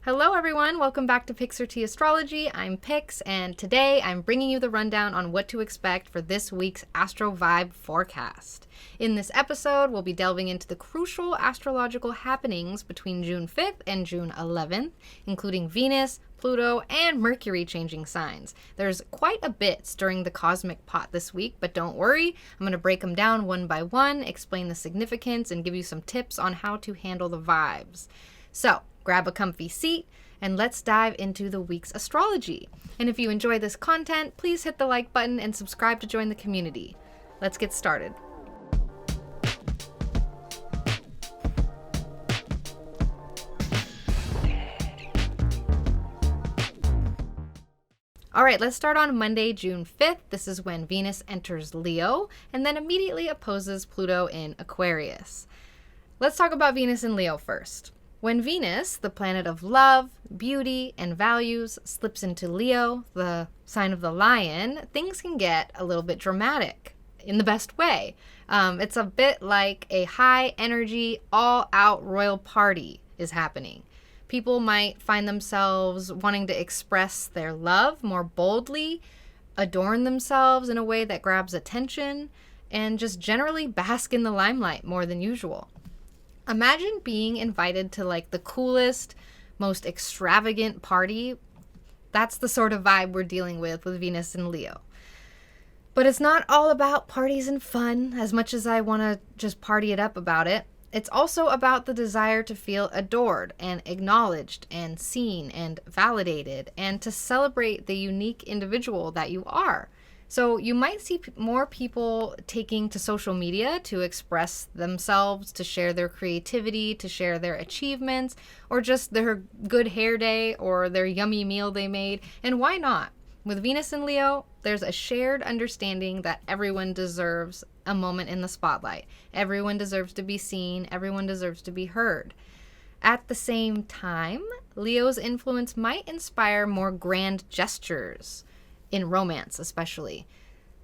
Hello everyone, welcome back to Pixar T Astrology. I'm Pix, and today I'm bringing you the rundown on what to expect for this week's Astro Vibe forecast. In this episode, we'll be delving into the crucial astrological happenings between June 5th and June 11th, including Venus, Pluto, and Mercury changing signs. There's quite a bit stirring the cosmic pot this week, but don't worry, I'm going to break them down one by one, explain the significance, and give you some tips on how to handle the vibes. So, grab a comfy seat, and let's dive into the week's astrology. And if you enjoy this content, please hit the like button and subscribe to join the community. Let's get started. All right, let's start on Monday, June 5th. This is when Venus enters Leo and then immediately opposes Pluto in Aquarius. Let's talk about Venus in Leo first. When Venus, the planet of love, beauty, and values, slips into Leo, the sign of the lion, things can get a little bit dramatic in the best way. It's a bit like a high-energy, all-out royal party is happening. People might find themselves wanting to express their love more boldly, adorn themselves in a way that grabs attention, and just generally bask in the limelight more than usual. Imagine being invited to like the coolest, most extravagant party. That's the sort of vibe we're dealing with Venus and Leo. But it's not all about parties and fun, as much as I want to just party it up about it. It's also about the desire to feel adored and acknowledged and seen and validated, and to celebrate the unique individual that you are. So you might see more people taking to social media to express themselves, to share their creativity, to share their achievements, or just their good hair day or their yummy meal they made. And why not? With Venus and Leo, there's a shared understanding that everyone deserves a moment in the spotlight. Everyone deserves to be seen. Everyone deserves to be heard. At the same time, Leo's influence might inspire more grand gestures. In romance, especially.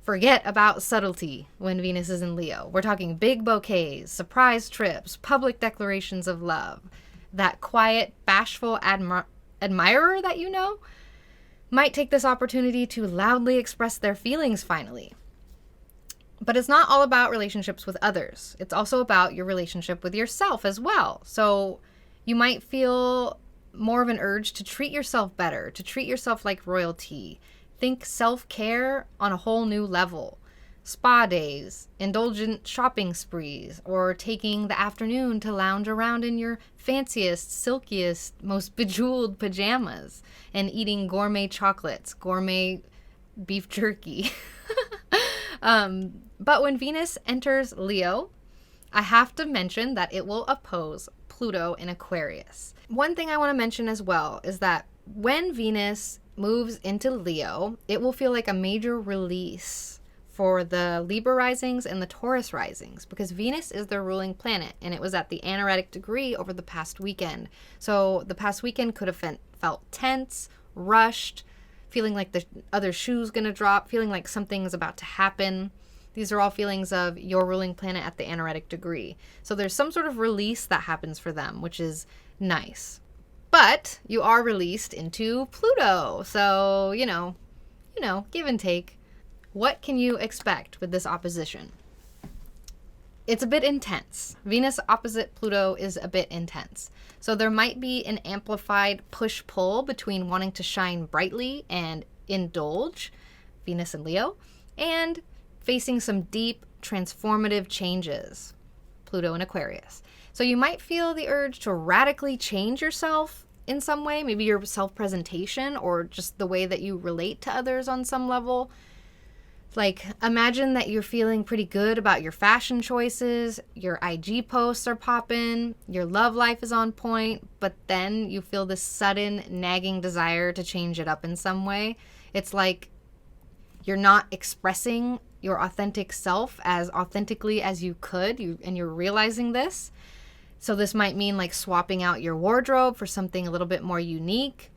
Forget about subtlety when Venus is in Leo. We're talking big bouquets, surprise trips, public declarations of love. That quiet, bashful admirer that you know might take this opportunity to loudly express their feelings finally. But it's not all about relationships with others. It's also about your relationship with yourself as well. So you might feel more of an urge to treat yourself better, to treat yourself like royalty. Think self-care on a whole new level. Spa days, indulgent shopping sprees, or taking the afternoon to lounge around in your fanciest, silkiest, most bejeweled pajamas and eating gourmet chocolates, gourmet beef jerky. But when Venus enters Leo, I have to mention that it will oppose Pluto in Aquarius. One thing I want to mention as well is that when Venus moves into Leo, it will feel like a major release for the Libra risings and the Taurus risings, because Venus is their ruling planet and it was at the anaretic degree over the past weekend. So the past weekend could have felt tense, rushed, feeling like the other shoe's gonna drop, feeling like something's about to happen. These are all feelings of your ruling planet at the anaretic degree. So there's some sort of release that happens for them, which is nice. But you are released into Pluto. So, you know, give and take. What can you expect with this opposition? It's a bit intense. Venus opposite Pluto is a bit intense. So there might be an amplified push-pull between wanting to shine brightly and indulge, Venus and Leo, and facing some deep, transformative changes, Pluto and Aquarius. So you might feel the urge to radically change yourself in some way, maybe your self-presentation or just the way that you relate to others on some level. Like, imagine that you're feeling pretty good about your fashion choices, your IG posts are popping, your love life is on point, but then you feel this sudden nagging desire to change it up in some way. It's like you're not expressing your authentic self as authentically as you could, and you're realizing this. So this might mean like swapping out your wardrobe for something a little bit more unique,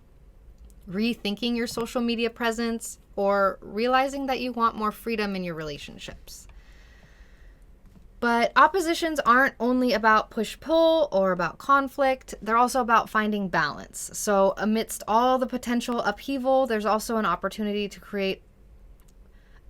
rethinking your social media presence, or realizing that you want more freedom in your relationships. But oppositions aren't only about push-pull or about conflict. They're also about finding balance. So amidst all the potential upheaval, there's also an opportunity to create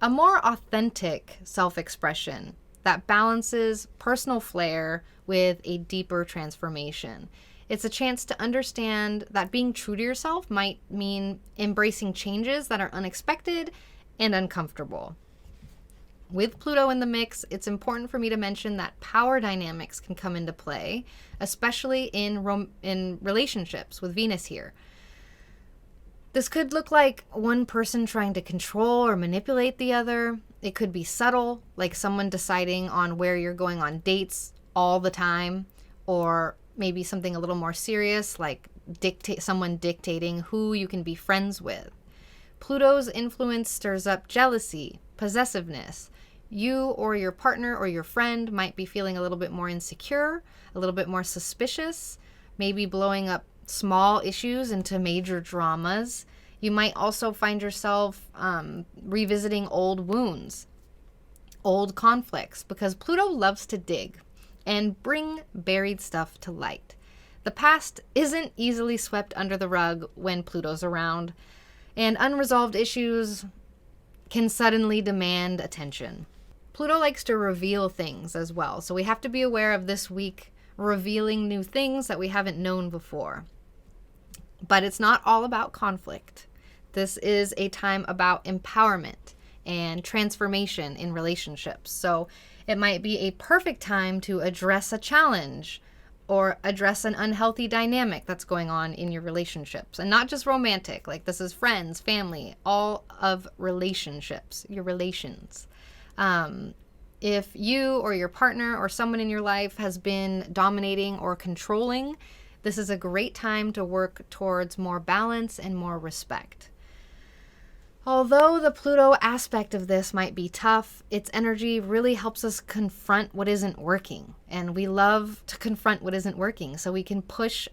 a more authentic self-expression that balances personal flair with a deeper transformation. It's a chance to understand that being true to yourself might mean embracing changes that are unexpected and uncomfortable. With Pluto in the mix, it's important for me to mention that power dynamics can come into play, especially in relationships with Venus here. This could look like one person trying to control or manipulate the other. It could be subtle, like someone deciding on where you're going on dates all the time, or maybe something a little more serious, like someone dictating who you can be friends with. Pluto's influence stirs up jealousy, possessiveness. You or your partner or your friend might be feeling a little bit more insecure, a little bit more suspicious, maybe blowing up small issues into major dramas. You might also find yourself revisiting old wounds, old conflicts, because Pluto loves to dig and bring buried stuff to light. The past isn't easily swept under the rug when Pluto's around, and unresolved issues can suddenly demand attention. Pluto likes to reveal things as well, so we have to be aware of this week revealing new things that we haven't known before. But it's not all about conflict. This is a time about empowerment and transformation in relationships. So it might be a perfect time to address a challenge or address an unhealthy dynamic that's going on in your relationships. And not just romantic, like this is friends, family, all of relationships, your relations. If you or your partner or someone in your life has been dominating or controlling, this is a great time to work towards more balance and more respect. Although the Pluto aspect of this might be tough, its energy really helps us confront what isn't working. And we love to confront what isn't working so we can push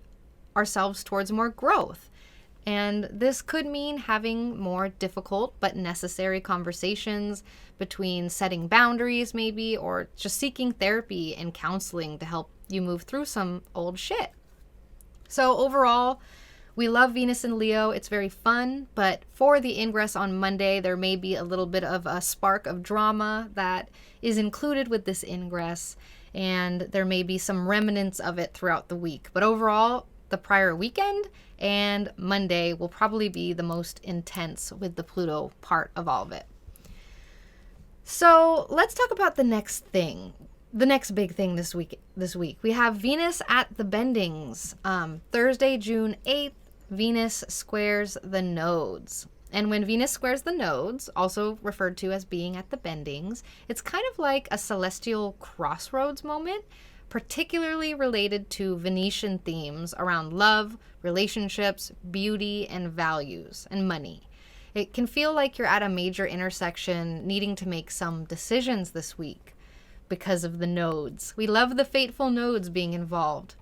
ourselves towards more growth. And this could mean having more difficult but necessary conversations between setting boundaries maybe, or just seeking therapy and counseling to help you move through some old shit. So overall, we love Venus in Leo. It's very fun, but for the ingress on Monday, there may be a little bit of a spark of drama that is included with this ingress, and there may be some remnants of it throughout the week. But overall, the prior weekend and Monday will probably be the most intense with the Pluto part of all of it. So let's talk about the next thing. The next big thing this week. We have Venus at the bendings. Thursday, June 8th, Venus squares the nodes. And when Venus squares the nodes, also referred to as being at the bendings, it's kind of like a celestial crossroads moment, particularly related to Venetian themes around love, relationships, beauty, and values, and money. It can feel like you're at a major intersection needing to make some decisions this week because of the nodes. We love the fateful nodes being involved.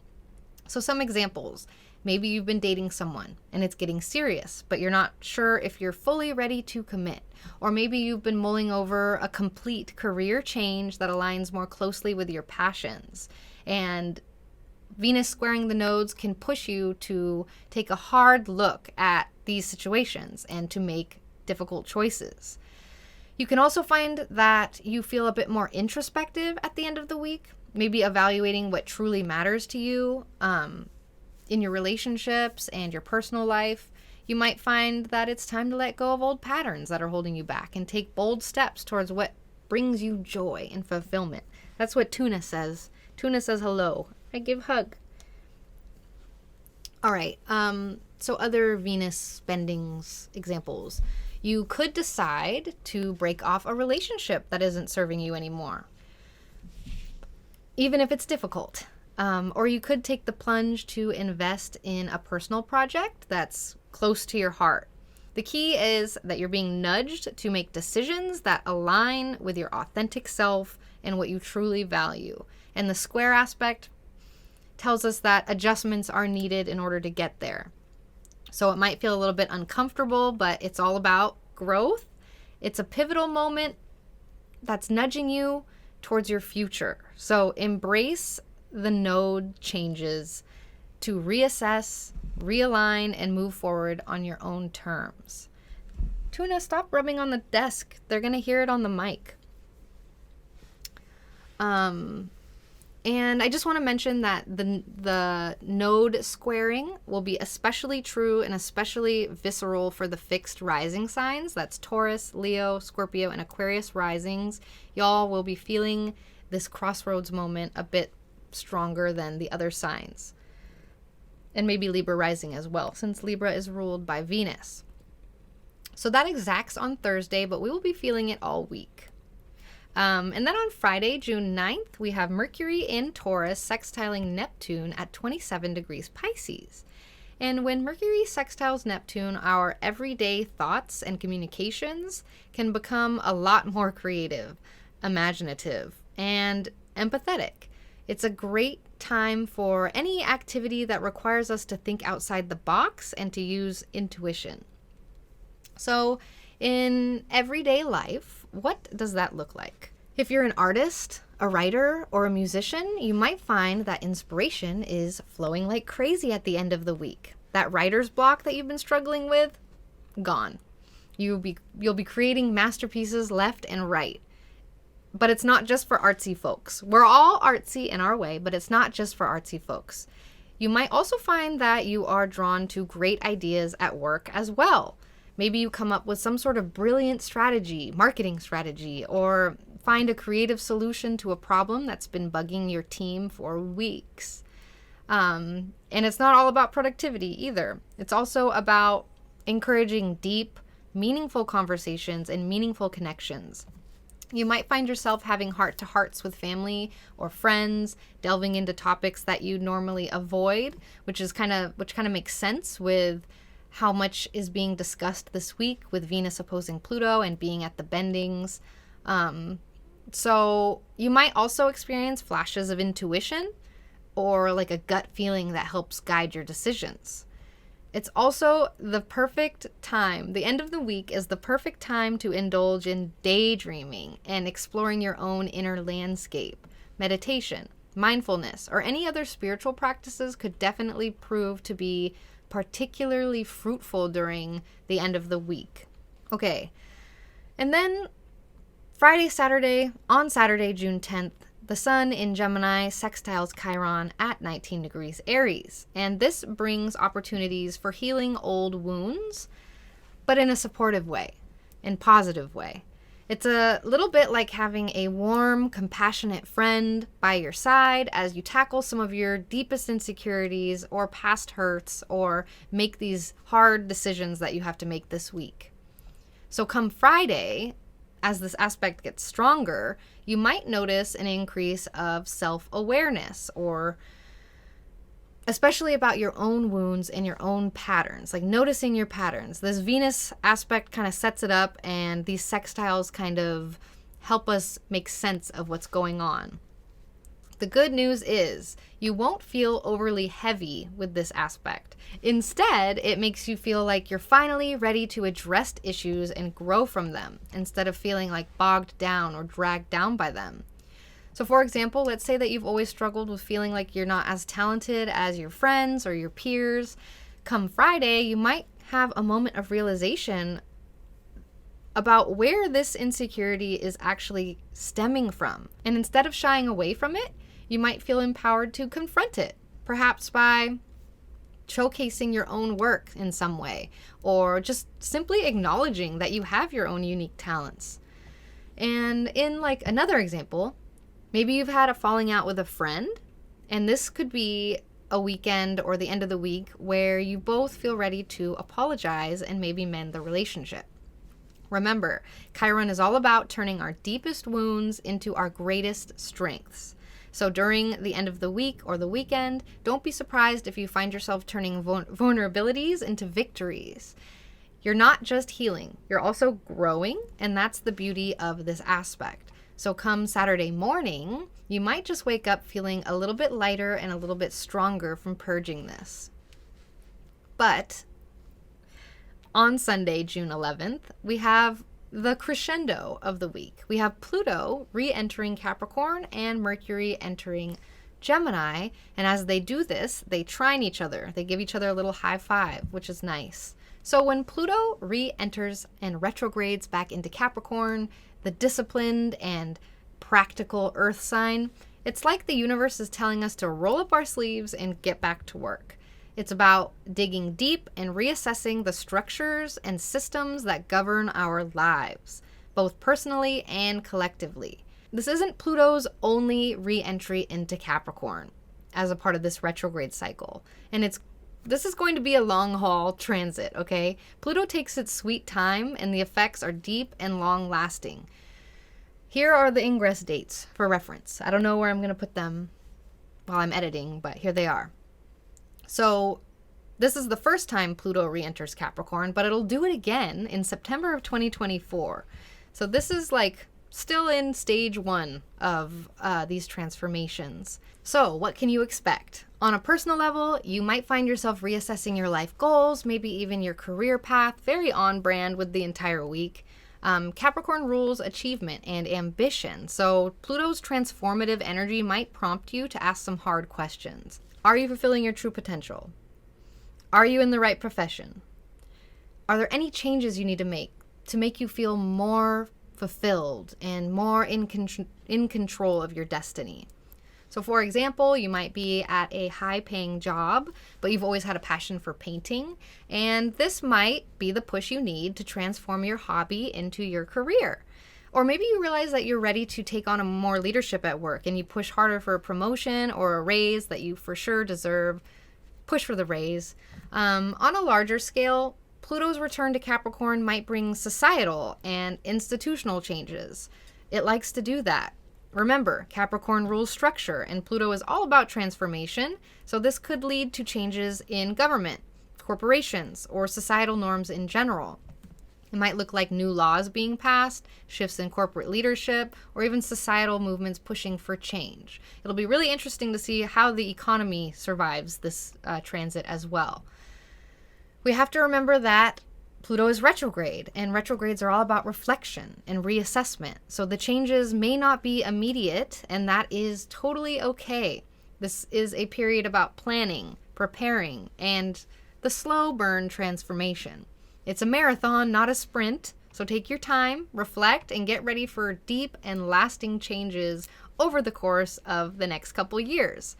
So some examples. Maybe you've been dating someone and it's getting serious, but you're not sure if you're fully ready to commit. Or maybe you've been mulling over a complete career change that aligns more closely with your passions. And Venus squaring the nodes can push you to take a hard look at these situations and to make difficult choices. You can also find that you feel a bit more introspective at the end of the week, maybe evaluating what truly matters to you in your relationships and your personal life. You might find that it's time to let go of old patterns that are holding you back and take bold steps towards what brings you joy and fulfillment. That's what Tuna says. Tuna says hello. I give hug. All right. So other Venus bendings examples. You could decide to break off a relationship that isn't serving you anymore, even if it's difficult. Or you could take the plunge to invest in a personal project that's close to your heart. The key is that you're being nudged to make decisions that align with your authentic self and what you truly value. And the square aspect tells us that adjustments are needed in order to get there. So it might feel a little bit uncomfortable, but it's all about growth. It's a pivotal moment that's nudging you towards your future. So embrace the node changes to reassess, realign, and move forward on your own terms. Tuna, stop rubbing on the desk. They're going to hear it on the mic. And I just want to mention that the node squaring will be especially true and especially visceral for the fixed rising signs. That's Taurus, Leo, Scorpio, and Aquarius risings. Y'all will be feeling this crossroads moment a bit stronger than the other signs. And maybe Libra rising as well, since Libra is ruled by Venus. So that exacts on Thursday, but we will be feeling it all week. And then on Friday, June 9th, we have Mercury in Taurus sextiling Neptune at 27 degrees Pisces. And when Mercury sextiles Neptune, our everyday thoughts and communications can become a lot more creative, imaginative, and empathetic. It's a great time for any activity that requires us to think outside the box and to use intuition. So in everyday life, what does that look like? If you're an artist, a writer, or a musician, you might find that inspiration is flowing like crazy at the end of the week. That writer's block that you've been struggling with, gone. You'll be creating masterpieces left and right. But it's not just for artsy folks. We're all artsy in our way, but it's not just for artsy folks. You might also find that you are drawn to great ideas at work as well. Maybe you come up with some sort of brilliant strategy, marketing strategy, or find a creative solution to a problem that's been bugging your team for weeks. And it's not all about productivity either. It's also about encouraging deep, meaningful conversations and meaningful connections. You might find yourself having heart-to-hearts with family or friends, delving into topics that you normally avoid, which kind of makes sense with how much is being discussed this week with Venus opposing Pluto and being at the bendings. So you might also experience flashes of intuition or like a gut feeling that helps guide your decisions. It's also the perfect time. The end of the week is the perfect time to indulge in daydreaming and exploring your own inner landscape. Meditation, mindfulness, or any other spiritual practices could definitely prove to be particularly fruitful during the end of the week. Okay, and then on Saturday, June 10th, the sun in Gemini sextiles Chiron at 19 degrees Aries, and this brings opportunities for healing old wounds, but in a supportive way, in positive way. It's a little bit like having a warm, compassionate friend by your side as you tackle some of your deepest insecurities or past hurts or make these hard decisions that you have to make this week. So come Friday, as this aspect gets stronger, you might notice an increase of self-awareness, or especially about your own wounds and your own patterns, like noticing your patterns. This Venus aspect kind of sets it up, and these sextiles kind of help us make sense of what's going on. The good news is you won't feel overly heavy with this aspect. Instead, it makes you feel like you're finally ready to address issues and grow from them, instead of feeling like bogged down or dragged down by them. So for example, let's say that you've always struggled with feeling like you're not as talented as your friends or your peers. Come Friday, you might have a moment of realization about where this insecurity is actually stemming from. And instead of shying away from it, you might feel empowered to confront it, perhaps by showcasing your own work in some way, or just simply acknowledging that you have your own unique talents. And in like another example, maybe you've had a falling out with a friend, and this could be a weekend or the end of the week where you both feel ready to apologize and maybe mend the relationship. Remember, Chiron is all about turning our deepest wounds into our greatest strengths. So during the end of the week or the weekend, don't be surprised if you find yourself turning vulnerabilities into victories. You're not just healing, you're also growing, and that's the beauty of this aspect. So come Saturday morning, you might just wake up feeling a little bit lighter and a little bit stronger from purging this. But on Sunday, June 11th, we have the crescendo of the week. We have Pluto re-entering Capricorn and Mercury entering Gemini. And as they do this, they trine each other. They give each other a little high five, which is nice. So when Pluto re-enters and retrogrades back into Capricorn, the disciplined and practical earth sign, it's like the universe is telling us to roll up our sleeves and get back to work. It's about digging deep and reassessing the structures and systems that govern our lives, both personally and collectively. This isn't Pluto's only re-entry into Capricorn as a part of this retrograde cycle. And this is going to be a long haul transit, okay? Pluto takes its sweet time and the effects are deep and long lasting. Here are the ingress dates for reference. I don't know where I'm going to put them while I'm editing, but here they are. So this is the first time Pluto re-enters Capricorn, but it'll do it again in September of 2024. So this is like still in stage 1 of these transformations. So what can you expect? On a personal level, you might find yourself reassessing your life goals, maybe even your career path, very on brand with the entire week. Capricorn rules achievement and ambition, so Pluto's transformative energy might prompt you to ask some hard questions. Are you fulfilling your true potential? Are you in the right profession? Are there any changes you need to make you feel more fulfilled and more in control of your destiny? So for example, you might be at a high-paying job, but you've always had a passion for painting, and this might be the push you need to transform your hobby into your career. Or maybe you realize that you're ready to take on more leadership at work and you push harder for a promotion or a raise that you for sure deserve. Push for the raise. On a larger scale, Pluto's return to Capricorn might bring societal and institutional changes. It likes to do that. Remember, Capricorn rules structure and Pluto is all about transformation, so this could lead to changes in government, corporations, or societal norms in general. It might look like new laws being passed, shifts in corporate leadership, or even societal movements pushing for change. It'll be really interesting to see how the economy survives this transit as well. We have to remember that Pluto is retrograde, and retrogrades are all about reflection and reassessment. So the changes may not be immediate, and that is totally okay. This is a period about planning, preparing, and the slow burn transformation. It's a marathon, not a sprint, so take your time, reflect, and get ready for deep and lasting changes over the course of the next couple years.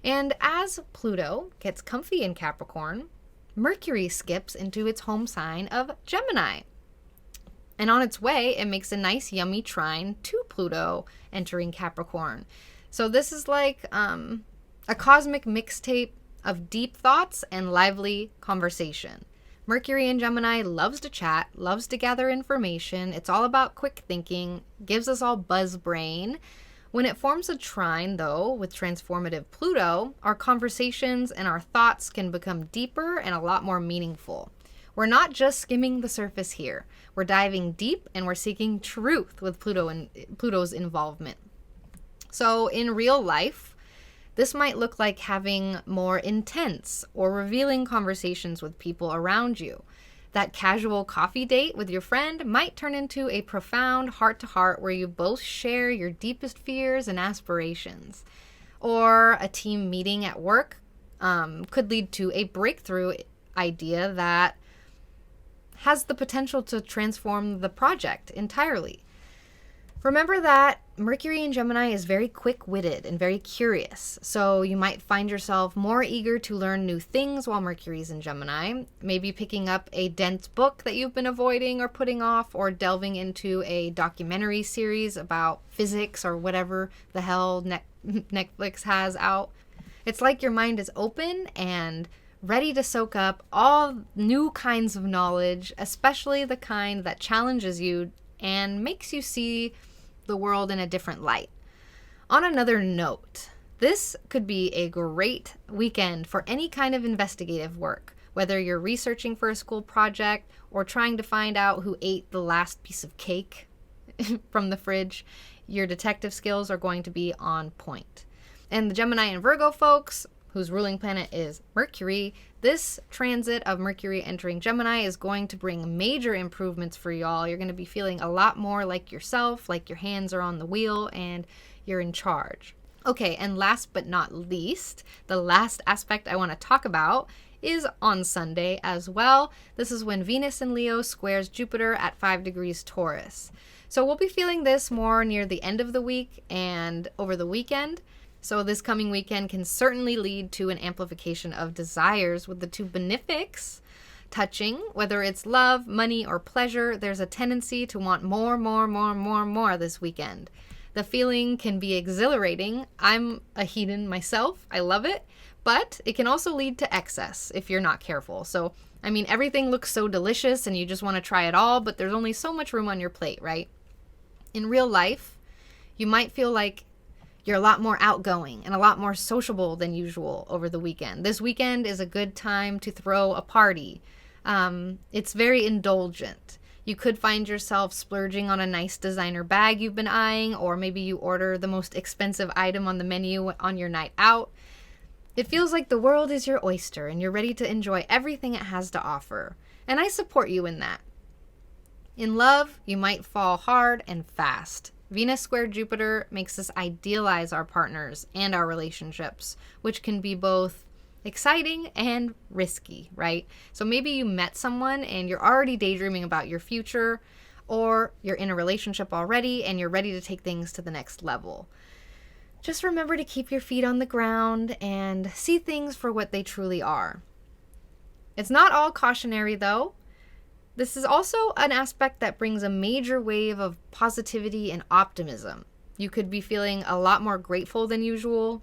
And as Pluto gets comfy in Capricorn, Mercury skips into its home sign of Gemini. And on its way, it makes a nice yummy trine to Pluto entering Capricorn. So this is like a cosmic mixtape of deep thoughts and lively conversation. Mercury in Gemini loves to chat, loves to gather information. It's all about quick thinking, gives us all buzz brain. When it forms a trine, though, with transformative Pluto, our conversations and our thoughts can become deeper and a lot more meaningful. We're not just skimming the surface here. We're diving deep and we're seeking truth with Pluto's involvement. So in real life, this might look like having more intense or revealing conversations with people around you. That casual coffee date with your friend might turn into a profound heart-to-heart where you both share your deepest fears and aspirations. Or a team meeting at work could lead to a breakthrough idea that has the potential to transform the project entirely. Remember that Mercury in Gemini is very quick-witted and very curious, so you might find yourself more eager to learn new things while Mercury's in Gemini, maybe picking up a dense book that you've been avoiding or putting off, or delving into a documentary series about physics or whatever the hell Netflix has out. It's like your mind is open and ready to soak up all new kinds of knowledge, especially the kind that challenges you and makes you see the world in a different light. On another note, this could be a great weekend for any kind of investigative work, whether you're researching for a school project or trying to find out who ate the last piece of cake from the fridge. Your detective skills are going to be on point. And the Gemini and Virgo folks, whose ruling planet is Mercury, this transit of Mercury entering Gemini is going to bring major improvements for y'all. You're going to be feeling a lot more like yourself, like your hands are on the wheel and you're in charge. Okay, and last but not least, the last aspect I want to talk about is on Sunday as well. This is when Venus in Leo squares Jupiter at 5 degrees Taurus. So we'll be feeling this more near the end of the week and over the weekend. So this coming weekend can certainly lead to an amplification of desires with the two benefics touching. Whether it's love, money, or pleasure, there's a tendency to want more this weekend. The feeling can be exhilarating. I'm a hedon myself. I love it. But it can also lead to excess if you're not careful. So, I mean, everything looks so delicious and you just want to try it all, but there's only so much room on your plate, right? In real life, you might feel like you're a lot more outgoing and a lot more sociable than usual over the weekend. This weekend is a good time to throw a party. It's very indulgent. You could find yourself splurging on a nice designer bag you've been eyeing, or maybe you order the most expensive item on the menu on your night out. It feels like the world is your oyster and you're ready to enjoy everything it has to offer. And I support you in that. In love, you might fall hard and fast. Venus square Jupiter makes us idealize our partners and our relationships, which can be both exciting and risky, right? So maybe you met someone and you're already daydreaming about your future, or you're in a relationship already and you're ready to take things to the next level. Just remember to keep your feet on the ground and see things for what they truly are. It's not all cautionary though. This is also an aspect that brings a major wave of positivity and optimism. You could be feeling a lot more grateful than usual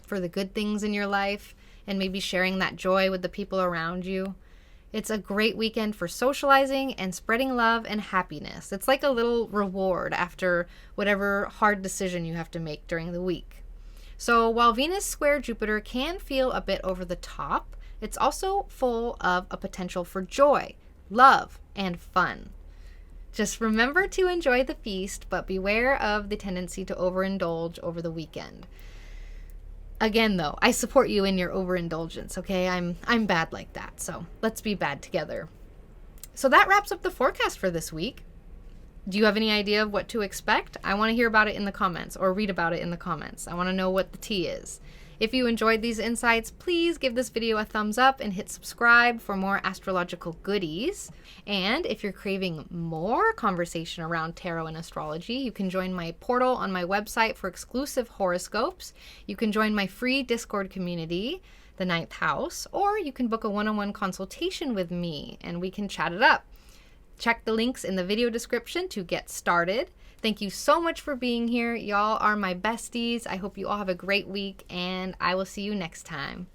for the good things in your life, and maybe sharing that joy with the people around you. It's a great weekend for socializing and spreading love and happiness. It's like a little reward after whatever hard decision you have to make during the week. So while Venus square Jupiter can feel a bit over the top, it's also full of a potential for joy, love, and fun. Just remember to enjoy the feast, but beware of the tendency to overindulge over the weekend. Again, though, I support you in your overindulgence, okay? I'm bad like that, so let's be bad together. So that wraps up the forecast for this week. Do you have any idea of what to expect? I want to hear about it in the comments, or read about it in the comments. I want to know what the tea is. If you enjoyed these insights, please give this video a thumbs up and hit subscribe for more astrological goodies. And if you're craving more conversation around tarot and astrology, you can join my portal on my website for exclusive horoscopes. You can join my free Discord community, the 9th house, or you can book a one-on-one consultation with me and we can chat it up. Check the links in the video description to get started. Thank you so much for being here. Y'all are my besties. I hope you all have a great week, and I will see you next time.